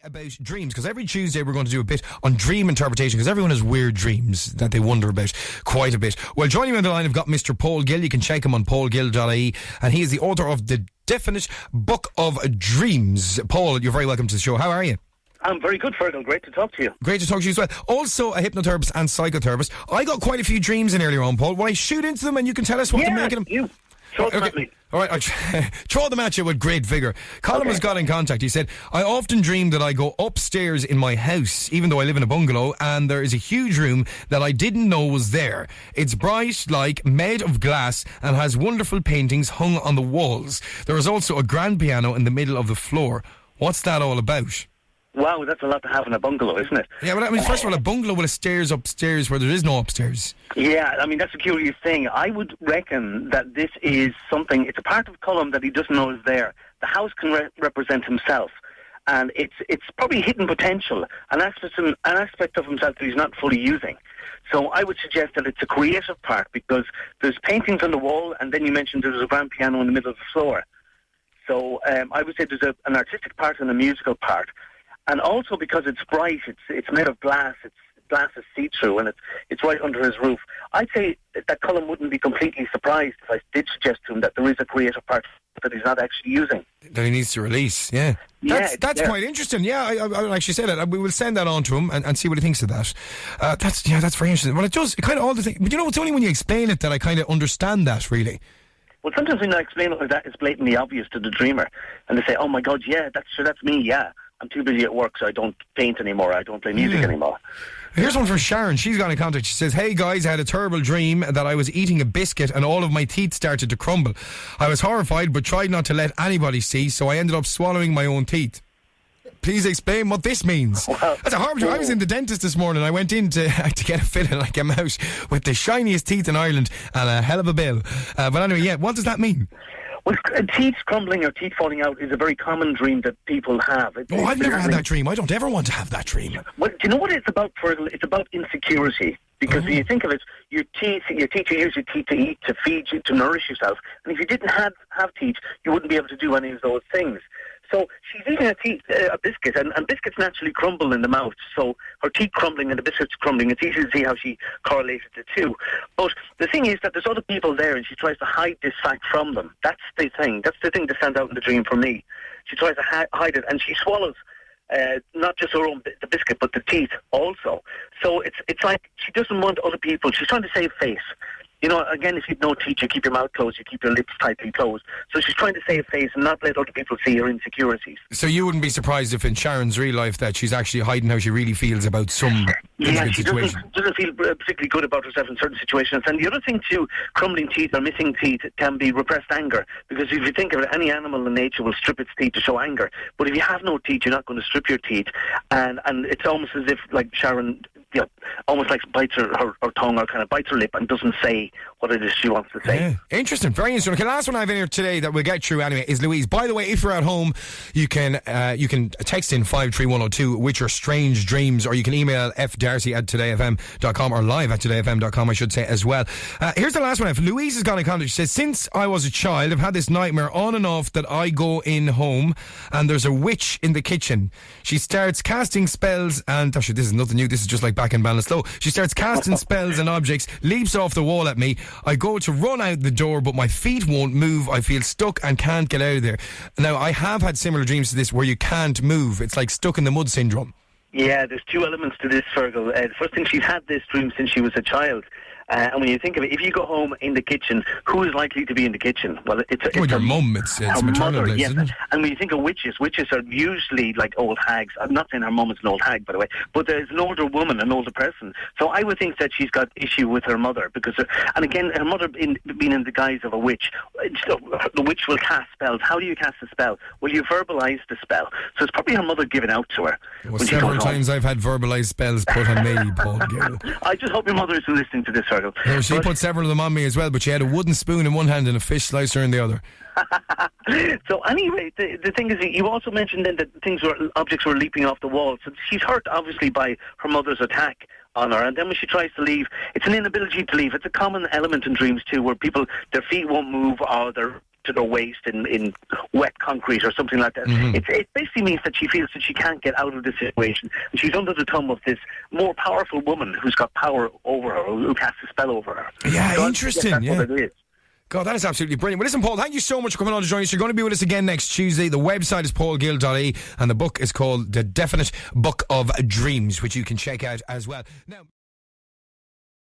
About dreams, because every Tuesday we're going to do a bit on dream interpretation, because everyone has weird dreams that they wonder about quite a bit. Well, joining me on the line, I've got Mr. Paul Gill. You can check him on paulgill.ie, and he is the author of The Definite Book of Dreams. Paul, you're very welcome to the show. How are you? I'm very good, Fergal. Great to talk to you. Great to talk to you as well. Also a hypnotherapist and psychotherapist. I got quite a few dreams in earlier on, Paul. Will I shoot into them and you can tell us what to make of them? You. Okay. All right, I'll throw them at you with great vigour. Colin has got in contact. He said, I often dream that I go upstairs in my house, even though I live in a bungalow, and there is a huge room that I didn't know was there. It's bright, made of glass, and has wonderful paintings hung on the walls. There is also a grand piano in the middle of the floor. What's that all about? Wow, that's a lot to have in a bungalow, isn't it? Yeah, well, I mean, first of all, a bungalow with a stairs upstairs where there is no upstairs. Yeah, I mean, that's a curious thing. I would reckon that this is something, it's a part of Colm that he doesn't know is there. The house can represent himself, and it's probably hidden potential, an aspect of himself that he's not fully using. So I would suggest that it's a creative part, because there's paintings on the wall, and then you mentioned there's a grand piano in the middle of the floor. So I would say there's an artistic part and a musical part. And also because it's bright, it's made of glass, glass is see-through, and it's right under his roof. I'd say that Colm wouldn't be completely surprised if I did suggest to him that there is a creative part that he's not actually using. That he needs to release, yeah. That's quite interesting. Yeah, I actually say that. We will send that on to him and see what he thinks of that. That's very interesting. Well, it kind of all the things. But you know, it's only when you explain it that I kind of understand that, really. Well, sometimes when I explain it like that, it's blatantly obvious to the dreamer. And they say, oh my God, yeah, that's me, yeah. I'm too busy at work, so I don't paint anymore. I don't play music anymore. Here's one from Sharon. She's got in contact. She says, hey guys, I had a terrible dream that I was eating a biscuit and all of my teeth started to crumble. I was horrified but tried not to let anybody see, so I ended up swallowing my own teeth. Please explain what this means. Well, that's a horrible dream. I was in the dentist this morning. I went in to get a filling and I came out with the shiniest teeth in Ireland and a hell of a bill. But anyway, yeah, what does that mean? Well, teeth crumbling or teeth falling out is a very common dream that people have. I've never had that dream. I don't ever want to have that dream. Well, do you know what it's about, Fergal? It's about insecurity. Because when you think of it, your teeth, you use your teeth to eat, to feed you, to nourish yourself. And if you didn't have teeth, you wouldn't be able to do any of those things. So she's eating a biscuit, and biscuits naturally crumble in the mouth. So her teeth crumbling and the biscuits crumbling, it's easy to see how she correlated the two. But the thing is that there's other people there, and she tries to hide this fact from them. That's the thing. That's the thing that stands out in the dream for me. She tries to hide it, and she swallows not just her own the biscuit, but the teeth also. So it's like she doesn't want other people. She's trying to save face. You know, again, if you've no teeth, you keep your mouth closed, you keep your lips tightly closed. So she's trying to save face and not let other people see her insecurities. So you wouldn't be surprised if in Sharon's real life that she's actually hiding how she really feels about some situation. Doesn't feel particularly good about herself in certain situations. And the other thing too, crumbling teeth or missing teeth can be repressed anger. Because if you think of it, any animal in nature will strip its teeth to show anger. But if you have no teeth, you're not going to strip your teeth. And it's almost as if, like Sharon, you know, almost like bites her tongue or kind of bites her lip and doesn't say what it is she wants to say. Yeah. Interesting, very interesting. Okay, the last one I have in here today that we'll get through anyway is Louise. By the way, if you're at home, you can text in 53102 with your strange dreams, or you can email fdarcy@todayfm.com or live@todayfm.com, I should say, as well. Here's the last one I have. Louise has gone in contact. She says, since I was a child, I've had this nightmare on and off that I go in home and there's a witch in the kitchen. She starts casting spells and, this is nothing new, this is just like back in Ballinasloe. She starts casting spells and objects, leaps off the wall at me. I go to run out the door, but my feet won't move. I feel stuck and can't get out of there. Now, I have had similar dreams to this where you can't move. It's like stuck in the mud syndrome. Yeah, there's two elements to this, Fergal. The first thing, she's had this dream since she was a child. And when you think of it, if you go home in the kitchen, who is likely to be in the kitchen? Well, it's your mum. It's maternal place, yes. Isn't it? And when you think of witches are usually like old hags. I'm not saying her mum is an old hag, by the way, but there's an older woman, an older person. So I would think that she's got issue with her mother because, and again, her mother being in the guise of a witch. The witch will cast spells. How do you cast a spell? Well, you verbalise the spell. So it's probably her mother giving out to her. Well, several times I've had verbalised spells put on me, Paul Gill. I just hope your mother isn't listening to this, Fergal. No, she put several of them on me as well, but she had a wooden spoon in one hand and a fish slicer in the other. So anyway, the thing is, you also mentioned then that objects were leaping off the wall. So she's hurt, obviously, by her mother's attack on her, and then when she tries to leave, it's an inability to leave. It's a common element in dreams too, where people, their feet won't move or to her waist in wet concrete or something like that. It basically means that she feels that she can't get out of the situation, and she's under the thumb of this more powerful woman who's got power over her, who casts a spell over her. Yeah, so interesting. That's what it is. God, that is absolutely brilliant. Well, listen, Paul, thank you so much for coming on to join us. You're going to be with us again next Tuesday. The website is paulgill.ie, and the book is called The Definite Book of Dreams, which you can check out as well. Now.